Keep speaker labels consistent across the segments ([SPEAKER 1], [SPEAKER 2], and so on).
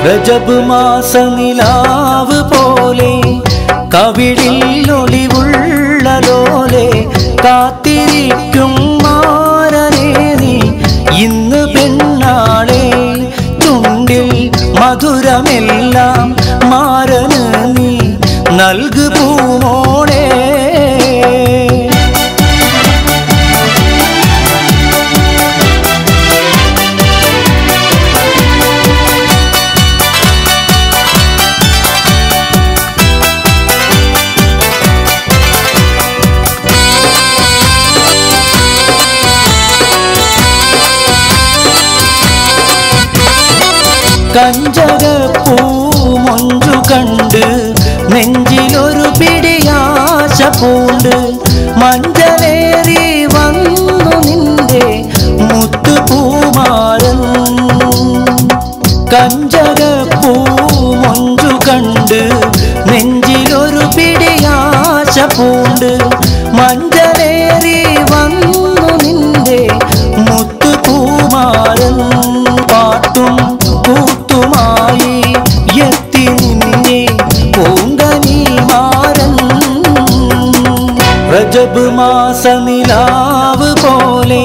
[SPEAKER 1] രജബ് മാസ നിലാവ് പോലെ കവിളിൽ ഒളിവുള്ള ലോലെ കാത്തിരിക്കും മാരനേ നീ ഇന്ന് പെണ്ണാളെ ചുണ്ടിൽ മധുരമെല്ലാം മാരന് നീ നൽകു പൂമോളെ കഞ്ചകപ്പൂമൊഞ്ചു കണ്ട് നെഞ്ചിലൊരു പിടിയാശ പൂണ്ട് മഞ്ചലേറി വന്നു നിന്റെ മുത്തുപൂമാരൻ കഞ്ചകപ്പൂമൊഞ്ചു കണ്ട് നെഞ്ചിലൊരു പിടിയാശ പൂണ്ട് മഞ്ചലേറി വന്നു നിന്റെ മുത്തുപൂമാരൻ പാട്ടും കൂത്തുമായി എത്തി നിന്നെ പൂങ്കനി മാരൻ രജബ് മാസ നിലാവ് പോലെ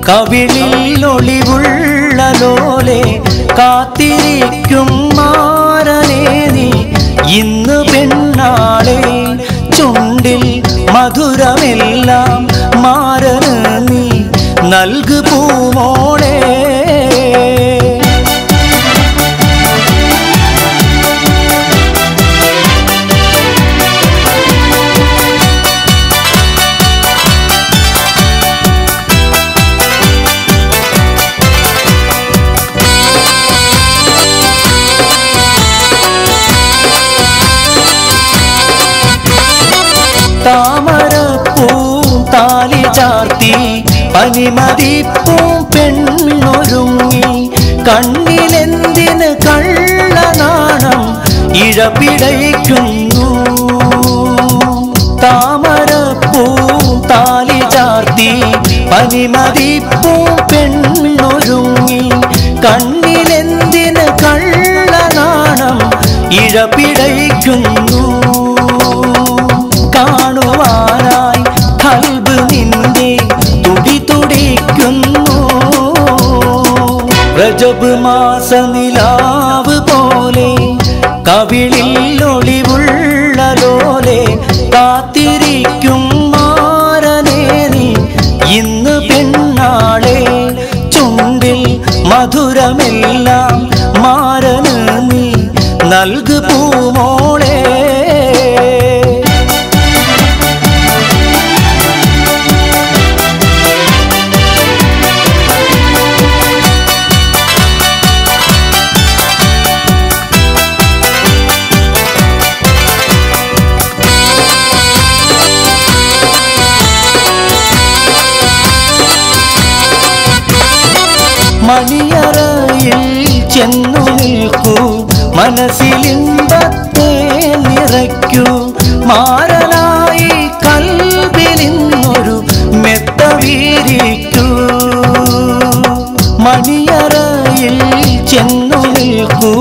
[SPEAKER 1] കവിളിൽ ഒളിവുള്ള ലോലെ കാത്തിരിക്കും മാരനേ നീ ഇന്ന് പെണ്ണാളെ ചുണ്ടിൽ മധുരമെല്ലാം മാരന് നീ നൽകു പൂമോളെ താമരപ്പൂം താലി ചാർത്തി പനിമതിപ്പൂം പെണ്ണൊരുങ്ങി കണ്ണിലെന്തിന് കള്ളനാണം ഇഴപിടയ്ക്കുന്നു താമരപ്പൂം താലി ചാർത്തി പനിമതിപ്പൂം പെണ്ണൊരുങ്ങി കണ്ണിലെന്തിന് കള്ളനാണം ഇഴപിടയ്ക്കുന്നു കാണുവാനായി ഖൽബ് നിന്റെ തുടി തുടിക്കുന്നു രജബ് മാസ നിലാവ് പോലെ കവിളിൽ ഒളിവുള്ള ലോലെ കാത്തിരിക്കും മാരനേ നീ ഇന്ന് പെണ്ണാളെ ചുണ്ടിൽ മധുരമെല്ലാം മാരന് നീ നൽകു പൂമോളെ മണിയറയിൽ ചെന്നു നിൽക്കൂ മനസ്സിലിമ്പത്തെ നിറയ്ക്കൂ മാരനായി കൽബിലിന്നൊരു മെത്ത വീരിക്കൂ മണിയറയിൽ ചെന്നു നിൽക്കൂ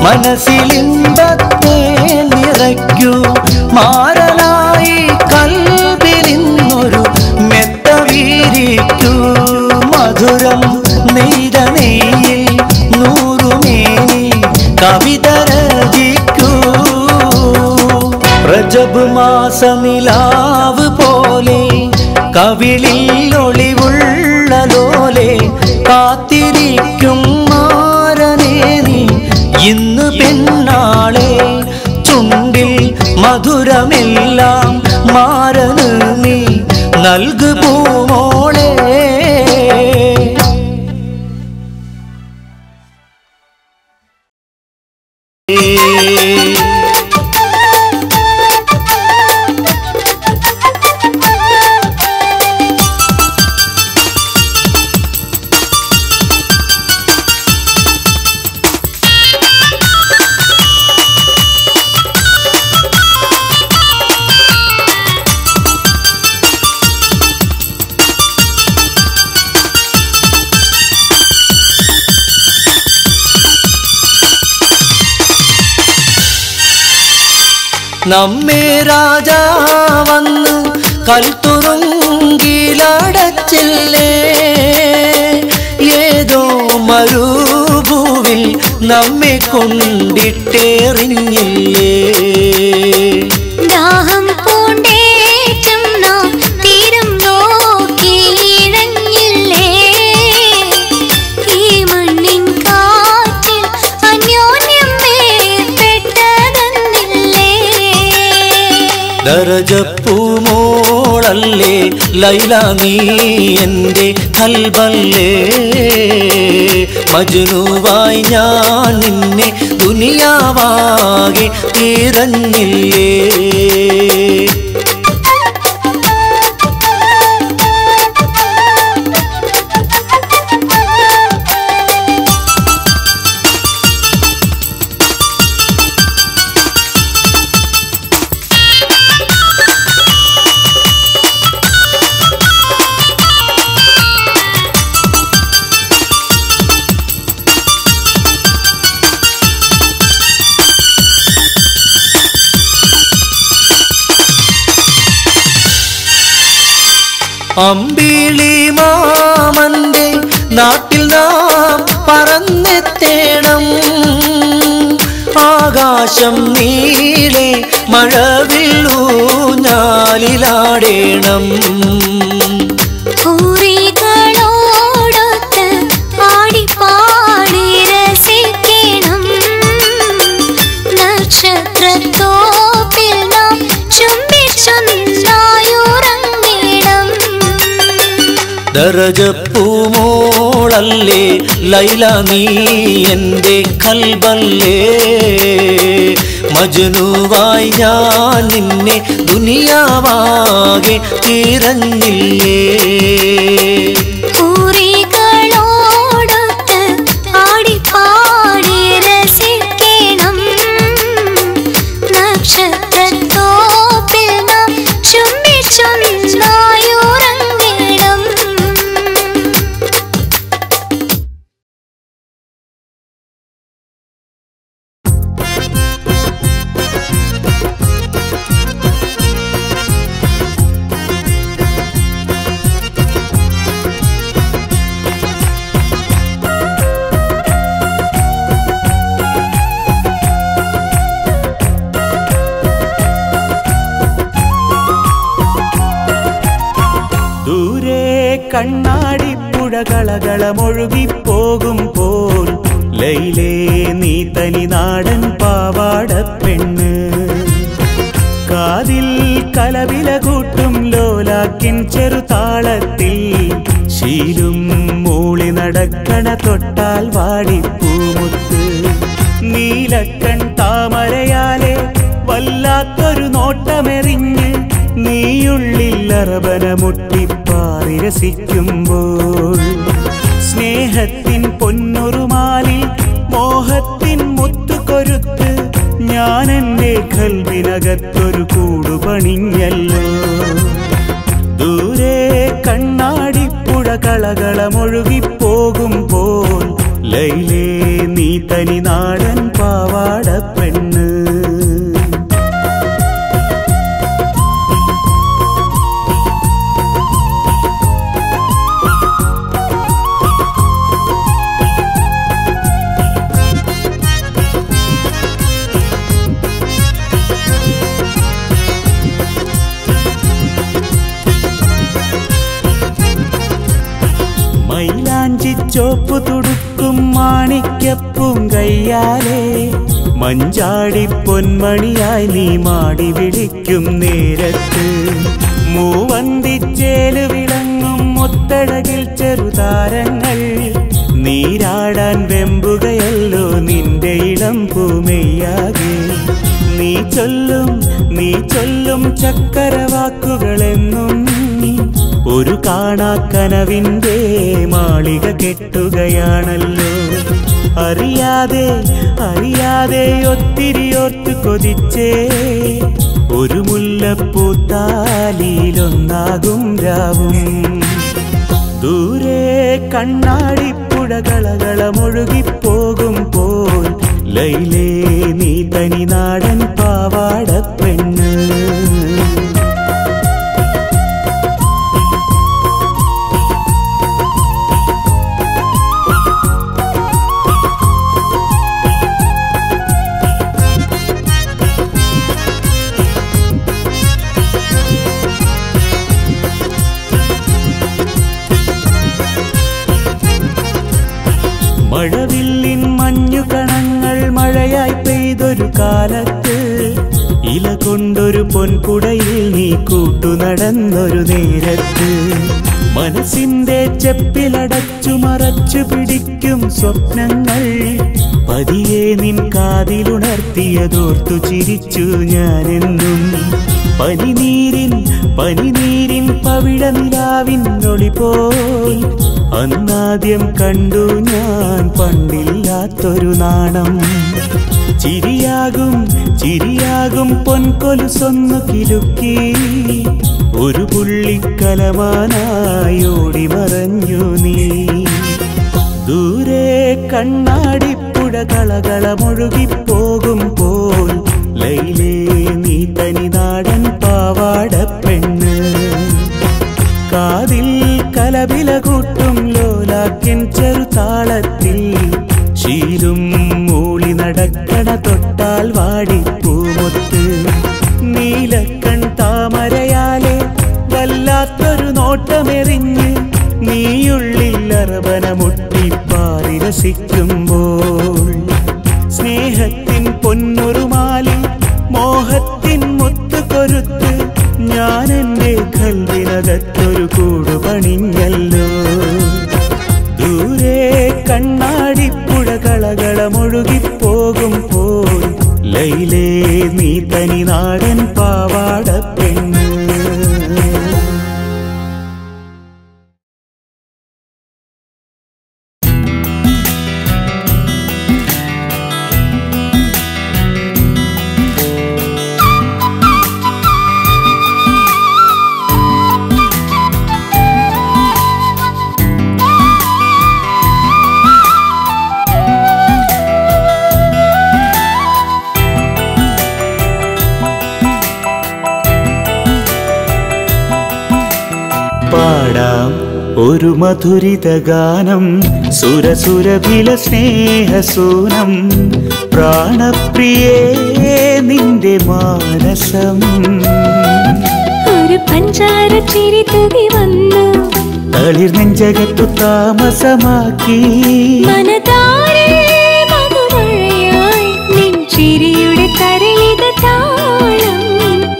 [SPEAKER 1] മനസ്സിലിമ്പത്തെ നിറയ്ക്കൂ മാരനായി കൽബിലിന്നൊരു മെത്ത വീരിക്കൂ മധുരം നെയ്ത നെയ്യിൽ നൂറുമേനി കവിത രചിക്കൂ രജബ് മാസ നിലാവ് പോലെ കവിളിൽ ഒളിവുള്ള ലോലെ കാത്തിരിക്കും മാരനേ നീ ഇന്ന് പെണ്ണാളെ ചുണ്ടിൽ മധുരമെല്ലാം മാരന് നീ നൽകു പൂമോളെ നമ്മെ രാജാ വന്ന് കൽത്തുറുങ്കിലടച്ചില്ലേ ഏതോ മരുഭൂവിൽ നമ്മെ കൊണ്ടിട്ടെറിഞ്ഞില്ലേ
[SPEAKER 2] ദാഹം പൂണ്ടേറ്റും നാം തീരം നോക്കിയിഴഞ്ഞില്ലേ ഈ മണ്ണിൻ കാറ്റിൽ അന്യോന്യം വേർപെട്ടതന്നില്ലേ
[SPEAKER 1] ദരജപ്പൂമോളല്ലേ ലൈല നീ എൻ്റെ കൽബല്ലേ മജ്നുവായി ഞാൻ നിന്നെ ദുനിയാവാകെ തിരഞ്ഞില്ലേ അമ്പിളി മാമന്റെ നാട്ടിൽ നാം പറന്നെത്തേണം ആകാശം നീളെ മഴവില്ലൂഞ്ഞാലിലാടേണം
[SPEAKER 2] ഹൂറികളോടൊത്ത് ആടിപ്പാടി രസിക്കണം നക്ഷത്രത്തോപ്പിൽ നാം ചുംബിച്ചൊന്നായുറങ്ങിടം
[SPEAKER 1] ദരജപ്പൂമോളല്ലേ ലൈല നീ എൻ്റെ കൽബല്ലേ മജ്നുവായി ഞാൻ നിന്നെ ദുനിയാവാകെ തിരഞ്ഞില്ലേ
[SPEAKER 2] ഹൂറികളോടൊത്ത് ആടിപ്പാടി രസിക്കണം നക്ഷത്രത്തോപ്പിൽ നാം ചുംബിച്ചൊന്നായുറങ്ങിടം
[SPEAKER 3] കണ്ണാടിപ്പുഴ കളകളമൊഴുകിപ്പോകുമ്പോൾ ലൈലേ നീ തനി നാടൻ പാവാടപ്പെണ്ണ് കാതിൽ കലവില കൂട്ടും ലോലാക്കിൻ ചെറുതാളത്തിൽ ശീലും മൂളി നടക്കണ തൊട്ടാൽ വാടിപ്പൂമുത്ത് നീലക്കൺ താമരയാലെ വല്ലാത്തൊരു നോട്ടമെറിഞ്ഞ് നീയുള്ളിൽ അറബന മുട്ടിപ്പാറി രസിക്കുമ്പോൾ സ്നേഹത്തിൻ പൊന്നുറുമാലിൽ മോഹത്തിൻ മുത്തുകൊരുത്ത് ഞാൻ എൻ്റെ കൽവിനകത്തൊരു കൂടുപണിഞ്ഞല്ലോ ദൂരെ കണ്ണാടിപ്പുഴ കളകളമൊഴുകിപ്പോകുമ്പോൾ ലൈലേ നീ തനി നാടൻ പാവാടപ്പെണ്ണ് മൈലാഞ്ചിച്ചോപ്പു തുടുക്കും മാണിക്യപ്പും കയ്യാലേ മഞ്ചാടി പൊന്മണിയായി നീ മാടി വിളിക്കും നേരത്ത് മൂവന്തിച്ചേല് വിളങ്ങും മുത്തഴകിൽ ചെറുതാരങ്ങൾ നീരാടാൻ വെമ്പുകയല്ലോ നിന്റെ ഇളം പൂമെയ്യാകെ നീ ചൊല്ലും ചക്കരവാക്കുകളെന്നും ഒരു കാണാക്കനവിൻ്റെ മാളിക കെട്ടുകയാണല്ലോ അറിയാതെ ഒത്തിരി ഓർത്ത് കൊതിച്ചേ ഒരു മുല്ലപ്പൂത്താലിയിലൊന്നാകും രാവും ദൂരെ കണ്ണാടിപ്പുഴ കളകളമൊഴുകിപ്പോകുമ്പോൾ ലൈലേ നീ തനി നാടൻ പാവാടപ്പെണ്ണ് പെണ്ണ്. മഴവില്ലിൻ മഞ്ഞുകണങ്ങൾ മഴയായി പെയ്തൊരു കാലത്ത് ഇല കൊണ്ടൊരു പൊൻകുടയിൽ നീ കൂട്ടുനടന്നൊരു നേരത്ത് മനസ്സിന്റെ ചെപ്പിലടച്ചു മറച്ചു പിടിക്കും സ്വപ്നങ്ങൾ പതിയെ നിൻ കാതിലുണർത്തിയതോർത്തു ചിരിച്ചു ഞാനെന്നും. പനിനീരിൻ പവിഴ നിലാവിൻ ഒളി പോൽ അന്നാദ്യം കണ്ടു ഞാൻ പണ്ടില്ലാത്തൊരു നാണം. ചിരിയാകും പൊൻകൊലുസൊന്നു കിലുക്കി ഒരു പുള്ളിക്കലമാനായി ഓടി മറഞ്ഞു നീ. ദൂരെ കണ്ണാടിപ്പുഴ കളകളമൊഴുകിപ്പോകും പോൽ ലൈലേ നീ തനിനാടൻ പാവാട പെണ്ണ്. കാതിൽ കലപില കൂട്ടും ലോലാക്കിൻ ചെറുതാളത്തിൽ ശീലും മൂളി നടക്കണ തൊട്ടാൽ വാടിപ്പൂമൊത്ത്. നീലക്കൺ താമരയാലെ വല്ലാത്തൊരു നോട്ടമെറിഞ്ഞ് നീയുള്ളിൽ അറബന മുട്ടിപ്പാറി രസിക്കുമ്പോൾ സ്നേഹത്തിൻ പൊന്നുറുമാലിൽ മോഹത്തിൻ മുത്തുകൊരുത്ത് ഞാൻ എൻ്റെ കൽവിനകത്തൊരു കൂടു പണിഞ്ഞല്ലോ. ദൂരെ കണ്ണാടിപ്പുഴ കളകളമൊഴുകിപ്പോകും പോൽ ലൈലേ നീ തനിനാടൻ പാവാട പെണ്ണ്. പാടാം ഒരു മധുരിത ഗാനം സുരസുരഭില സ്നേഹസൂനം പ്രാണപ്രിയേ നിന്റെ മാനസം.
[SPEAKER 2] ഒരു പഞ്ചാര ചിരി തൂകി വന്നു
[SPEAKER 3] തളിർ നെഞ്ചകത്തു താമസമാക്കി
[SPEAKER 2] മനതാരേ മധുമഴയായി നിൻ ചിരിയുടെ തരളിത താളം.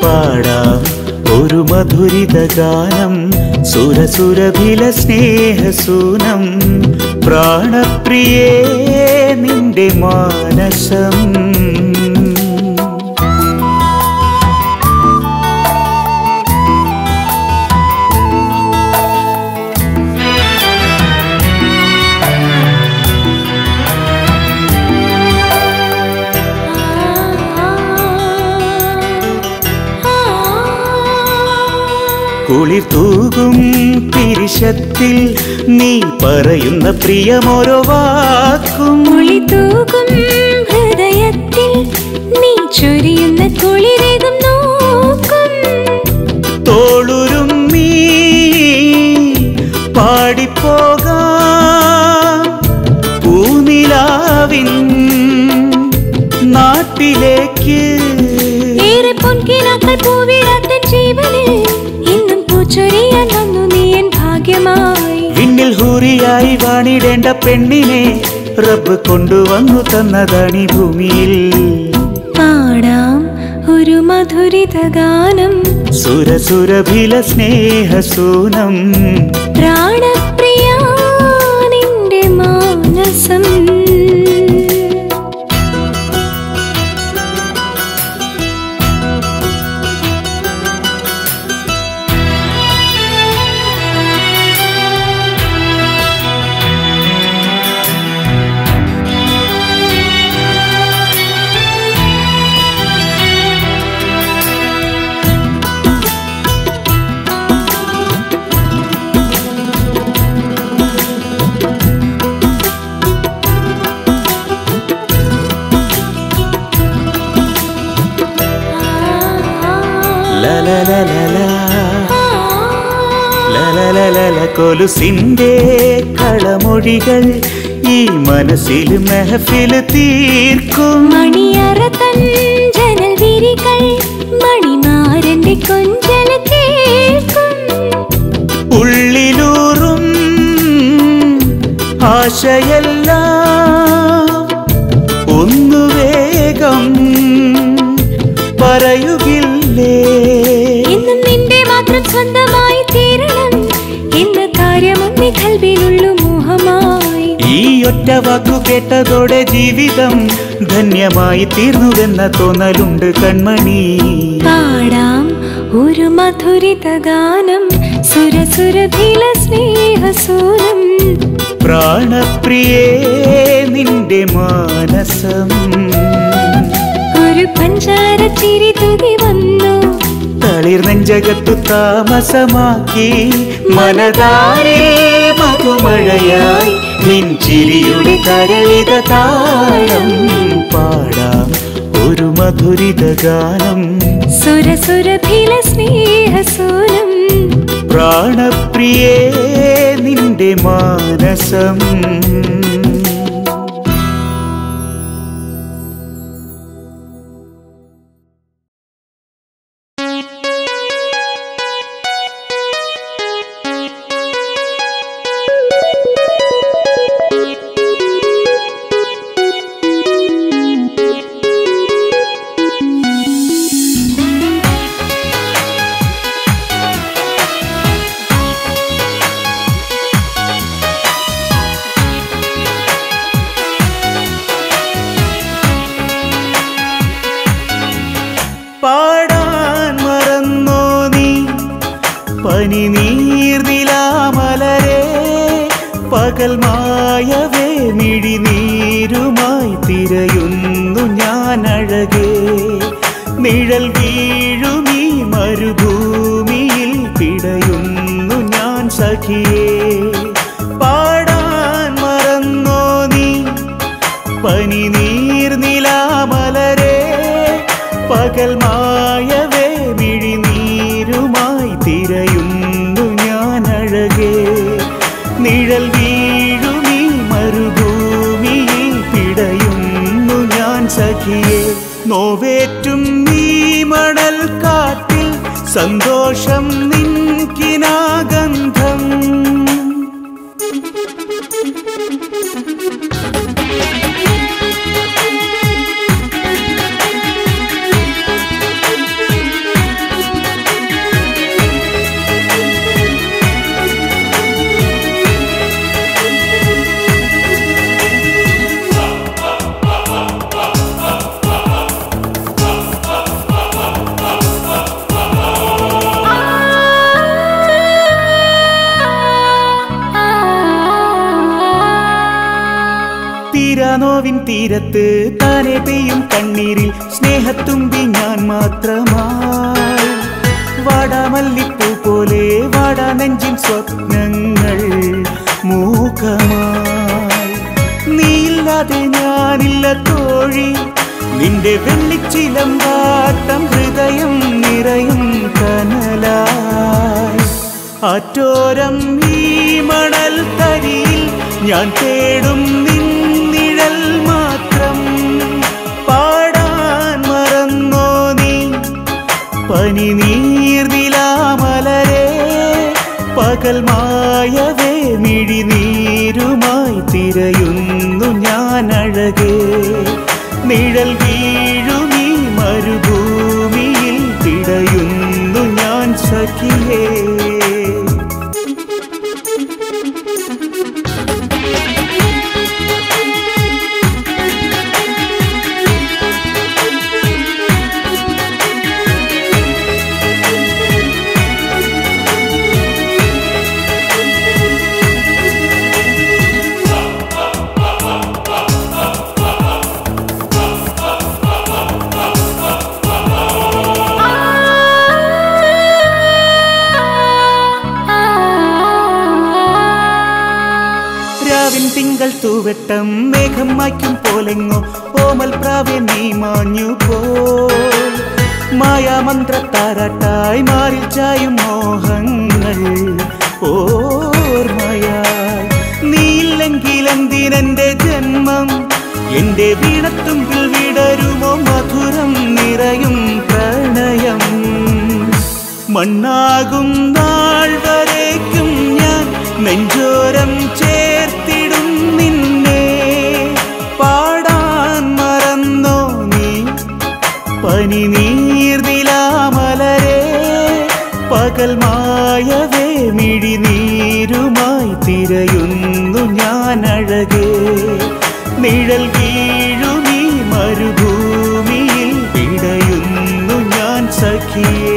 [SPEAKER 3] പാടാം ഒരു മധുരിത ഗാനം സുരസുരഭില സ്നേഹസൂനം പ്രാണപ്രിയേ നിന്റെ മാനസം. കുളിർ തൂകും തിരിശത്തിൽ നീ പറയുന്ന പ്രിയമോരോ വാക്കും
[SPEAKER 2] കുളി തൂകും ഹൃദയത്തിൽ നീ ചൊരിയുന്ന കുളിരേകും നോക്കും.
[SPEAKER 3] തോളുരും നീ പാടിപ്പോകാം പൂനിലാവിൻ നാട്ടിലേക്ക്.
[SPEAKER 2] ഏറെ പൊൻകിനാക്കൾ പൂവിടാത്ത ജീവനിൽ ഇന്നും പൂച്ചൊരിയാൻ വന്നു നീ എൻ ഭാഗ്യമായി.
[SPEAKER 3] വിണ്ണിൽ ഹൂറിയായി വാണിടേണ്ട പെണ്ണിനെ റബ്ബ് കൊണ്ടുവന്നു തന്നതാണീ ഭൂമിയിൽ.
[SPEAKER 2] പാടാം ഒരു മധുരിത ഗാനം
[SPEAKER 3] സുരസുരഭില സ്നേഹസൂനം
[SPEAKER 2] പ്രാണപ്രിയ നിന്റെ മാനസം.
[SPEAKER 3] കൊലുസിന്റെ കളമൊഴികൾ ഈ മനസ്സിൽ മെഹഫിൽ തീർക്കും.
[SPEAKER 2] മണിയറ തൻ ജനൽ വിരികൾ മണിമാരന്റെ കൊഞ്ചൽ കേൾക്കും.
[SPEAKER 3] ഉള്ളിലൂറും ആശയെല്ലാം ഒന്നു വേഗം പറയുകില്ലേ.
[SPEAKER 2] എന്നും നിന്റെ മാത്രം സ്വന്തമായി തീരണം എന്ന കാര്യമൊന്നേ കൽവിലുള്ളു മോഹമായി.
[SPEAKER 3] ഈ ഒറ്റ വാക്കു കേട്ടതോടെ ജീവിതം ധന്യമായി തീർന്നുവെന്ന തോന്നലുണ്ട് കൺമണി.
[SPEAKER 2] പാടാം ഒരു മധുരിത ഗാനം സുരസുരഭില സ്നേഹസൂരം.
[SPEAKER 3] പ്രാണപ്രിയേ നിന്റെ മാനസം
[SPEAKER 2] ഒരു പഞ്ചാര ചിരി തുകി വന്നു.
[SPEAKER 3] തളിർ നെഞ്ചകത്തു താമസമാക്കി മനതാരേ മധുമഴയായി നിൻ ചിരിയുടെ കരളിത താളം. പാടാം ഒരു മധുരിത ഗാനം
[SPEAKER 2] സുരസുരഭില സ്നേഹസൂരം.
[SPEAKER 3] പ്രാണപ്രിയേ നിന്റെ മാനസം. പാടാൻ മറന്നോ നീ പനിനീർനിലാമലരെ പകൽ മായവേ മിഴിനീരുമായി തിരയുന്നു ഞാൻ അഴകേ. നിഴൽ വീഴുമീ മരുഭൂമിയിൽ പിടയുന്നു ഞാൻ സഖിയേ. പാടാൻ മറന്നോ നീ പനിനീർനിലാമലരെ പകൽ മായവേ മിഴിനീരുമായി തിരയുന്നു ഞാൻ അഴകേ. നിഴൽ വീഴുമീ മരുഭൂമിയിൽ പിടയുന്നു ഞാൻ സഖിയേ. നോവേറ്റും നീ മണൽ കാട്ടിൽ സന്തോഷം നിൻകിനാഗന്ധം. തീരാനോവിൻ തീരത്ത് താനെ പെയ്യും കണ്ണീരിൽ സ്നേഹത്തുമ്പി ഞാൻ മാത്രമായി. വാടാമല്ലിപ്പൂ പോലെ വാടാ നെഞ്ചിൻ സ്വപ്നങ്ങൾ മൂകമായി. നീയില്ലാതെ ഞാനില്ല തോഴി നിന്റെ വെള്ളിച്ചിലമ്പാട്ടം ഹൃദയം നിറയും കനലായി. ആറ്റോരം ഈ മണൽ തരിയിൽ ഞാൻ തേടും നിന്നിഴൽ മാത്രം. പാടാൻ മറന്നോ നീ പനിനീർനിലാമലരെ പകൽ മായവേ മിഴിനീരുമായി തിരയുന്നു ഞാൻ അഴകേ. നിഴൽ വീഴുമീ മരുഭൂമിയിൽ പിടയുന്നു ഞാൻ സഖിയേ. തിങ്കൾ തൂവെട്ടം മേഘം മായ്ക്കും പോലെങ്ങോ ഓമൽ പ്രാവേ നീ മാഞ്ഞു പോൽ. മായാമന്ത്രത്താരാട്ടായി മാറി ചായും മോഹങ്ങൾ ഓർമ്മയായി. നീയില്ലെങ്കിൽ എന്തിനെന്റെ ജന്മം, എന്റെ വീണത്തുമ്പിൽ വിടരുമോ മധുരം നിറയും പ്രണയം. മണ്ണാകും നാൾ വരേക്കും ഞാൻ നെഞ്ചോരം ചേർത്തിടും നിന്നെ. പാടാൻ മറന്നോ നീ പനിനീർനിലാമലരെ, പകൽ മായവേ മിഴിനീരുമായി തിരയുന്നു ഞാൻ അഴകേ. നിഴൽ വീഴുമീ മരുഭൂമിയിൽ പിടയുന്നു ഞാൻ സഖിയേ.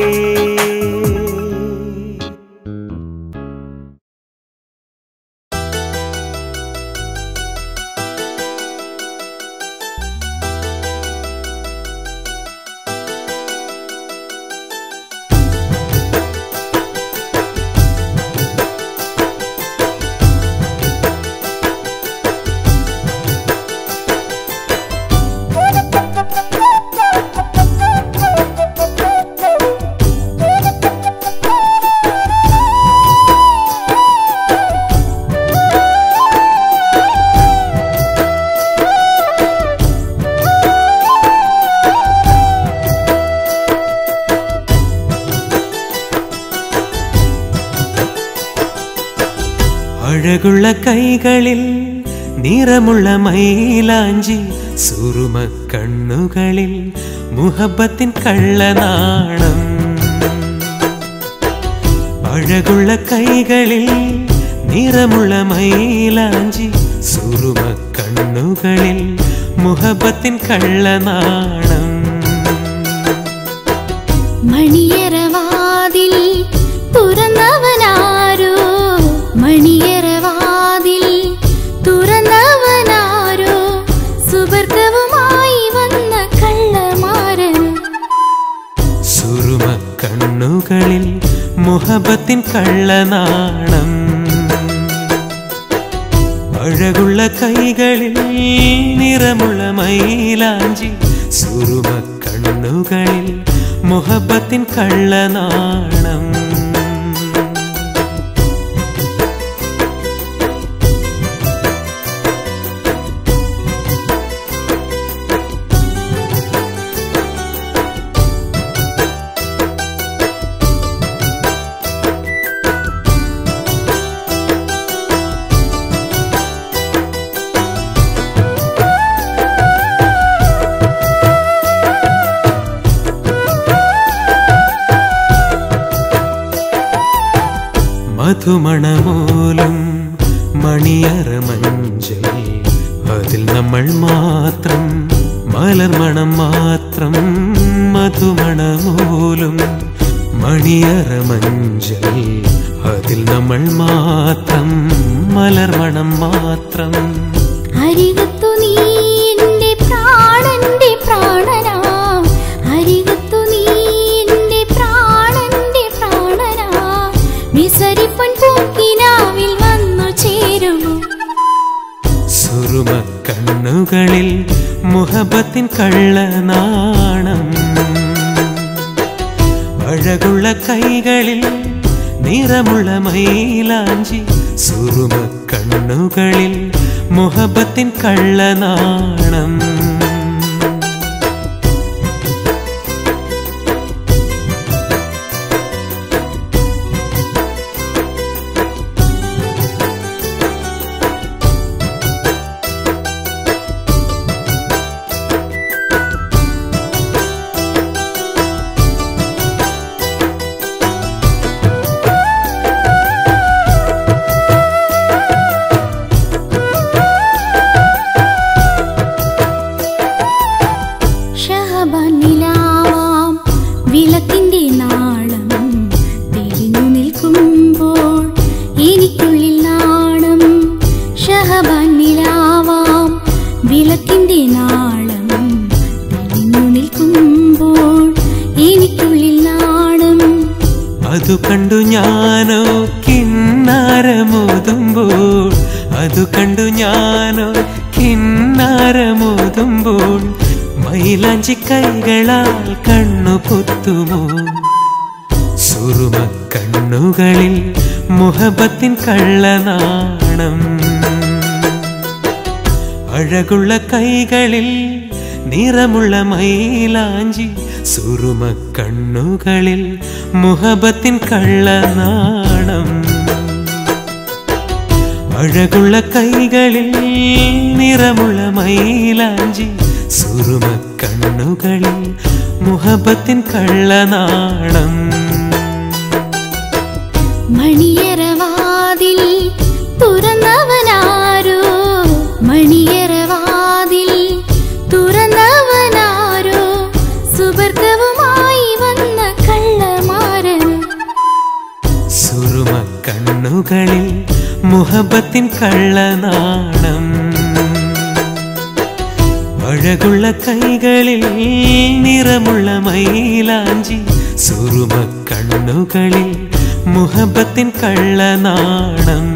[SPEAKER 4] അഴകുള്ള കൈകളിൽ നിറമുള്ള മൈലാഞ്ചി, സുറുമ കണ്ണുകളിൽ മുഹബത്തിൻ കള്ളനാണം. അഴകുള്ള കൈകളിൽ നിറമുള്ള മൈലാഞ്ചി, സുറുമ കണ്ണുകളിൽ മുഹബത്തിൻ കള്ളനാണം.
[SPEAKER 2] മണിയറവാതിൽ തുറന്നവനാരോ, മണിയറവാതിൽ തുറന്നവനാരോ, സുവർഗവുമായി വന്ന കള്ളമാരൻ.
[SPEAKER 4] സുറുമ കണ്ണുകളിൽ മുഹബത്തിൻ കള്ളനാണം. അഴകുള്ള കൈകളിൽ നിറമുള്ള മൈലാഞ്ചി, സുറുമ കണ്ണുകളിൽ മുഹബത്തിൻ കള്ളനാണം. മധുമണമൂലും മണിയറ മഞ്ചൽ, അതിൽ നമ്മൾ മാത്രം മലർമണം മാത്രം. മധുമണമൂലും മണിയറ മഞ്ചൽ, അതിൽ നമ്മൾ മാത്രം മലർമണം മാത്രം.
[SPEAKER 2] അരികത്തു നീ എന്റെ പ്രാണന്റെ പ്രാണനാ, അരികത്തു നീ എന്റെ പ്രാണന്റെ പ്രാണനാ. വിസരിപ്പൻ പൂക്കിനാവിൽ വന്നു ചേരുമോ.
[SPEAKER 4] സുറുമ കണ്ണുകളിൽ മുഹബത്തിൻ കള്ളനാണം. അഴകുള്ള കൈകളിൽ നിറമുള്ള മൈലാഞ്ചി, സുറുമ കണ്ണുകളിൽ മുഹബത്തിൻ കള്ളനാണം.
[SPEAKER 2] വിളക്കിന്റെ നാളം തെളിഞ്ഞു നിൽക്കുമ്പോൾ എനിക്കുള്ളിൽ നാണം. ഷഹബാൻ നിലാവാം വിളക്കിന്റെ നാളം തെളിഞ്ഞു നിൽക്കുമ്പോൾ എനിക്കുള്ളിൽ നാണം.
[SPEAKER 4] അതു കണ്ടു ഞാനോ കിന്നാരമോതുമ്പോൾ, അതു കണ്ടു ഞാനോ കിന്നാരമോതുമ്പോൾ മൈലാഞ്ചി കൈകളാൽ കണ്ണു പൊത്തുമോ സുറുമ കണ്ണുകളിൽ മുഹബത്തിൻ കള്ളനാണം അഴകുള്ള കൈകളിൽ നിറമുള്ള മൈലാഞ്ചി സുറുമ കണ്ണുകളിൽ മുഹബത്തിൻ കള്ളനാണം അഴകുള്ള കൈകളിൽ നിറമുള്ള മൈലാഞ്ചി സുറുമ കണ്ണുകളിൽ മുഹബത്തിൻ കള്ളനാണം
[SPEAKER 2] മണിയറവാതിൽ തുറന്നവനാരോ മണിയറവാതിൽ തുറന്നവനാരോ സുബർഗവുമായി വന്ന കള്ളമാരൻ
[SPEAKER 4] സുറുമ കണ്ണുകളിൽ മുഹബത്തിൻ കള്ളനാണം അഴകുള്ള കൈകളിൽ നിറമുള്ള മൈലാഞ്ചി സുറുമ കണ്ണുകളിൽ മുഹബത്തിൻ കള്ളനാണം